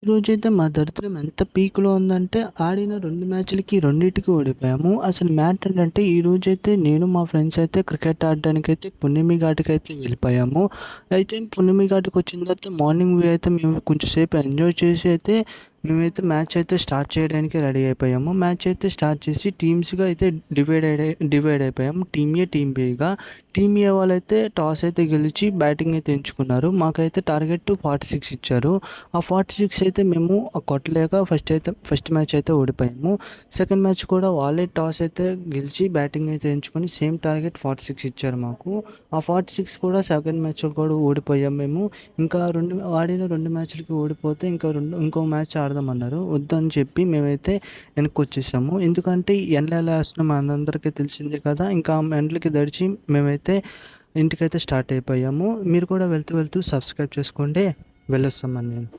ఈరోజైతే మా దరిద్రం ఎంత పీక్‌లో ఉందంటే, ఆడిన 2 మ్యాచ్‌లకి రెండిటికి ఓడిపోయాము. అసలు మ్యాటర్ ఏంటంటే, ఈరోజైతే నేను మా ఫ్రెండ్స్ అయితే క్రికెట్ ఆడడానికైతే పున్నమి ఘాట్‌కైతే వెళ్ళిపోయాము. అయితే పున్నమి ఘాట్‌కొచ్చిన తర్వాత మార్నింగ్ వ్యూ అయితే మేము కొంచెం సేపు ఎంజాయ్ చేసి అయితే మేమైతే మ్యాచ్ అయితే స్టార్ట్ చేయడానికి రెడీ అయిపోయాము. మ్యాచ్ అయితే స్టార్ట్ చేసి టీమ్స్‌గా అయితే డివైడ్ అయిపోయాము. టీమ్ ఏ, టీమ్ బిగా. టీమ్ ఏ వాళ్ళైతే టాస్ అయితే గెలిచి బ్యాటింగ్ అయితే ఎంచుకున్నారు. మాకైతే టార్గెట్ 46 ఇచ్చారు. ఆ 46 అయితే మేము కొట్టలేక ఫస్ట్ మ్యాచ్ అయితే ఓడిపోయాము. సెకండ్ మ్యాచ్ కూడా వాళ్ళే టాస్ అయితే గెలిచి బ్యాటింగ్ అయితే ఎంచుకొని సేమ్ టార్గెట్ 46 ఇచ్చారు మాకు. ఆ 46 కూడా సెకండ్ మ్యాచ్‌లో కూడా ఓడిపోయాం మేము. ఇంకా ఆడిన 2 మ్యాచ్‌లకి ఓడిపోతే ఇంకో మ్యాచ్ ఆడదామన్నారు. వద్దని చెప్పి మేమైతే వెనక్కొచ్చేసాము. ఎందుకంటే ఎండలు ఎలా ఏస్తున్నాయో మనందరికీ తెలిసిందే కదా! ఇంకా ఎండలకి దడిచి మేమైతే ఇంటికైతే స్టార్ట్ అయిపోయాము. మీరు కూడా వెళ్తూ సబ్స్క్రైబ్ చేసుకోండి. వెళ్ళొస్తామని నేను.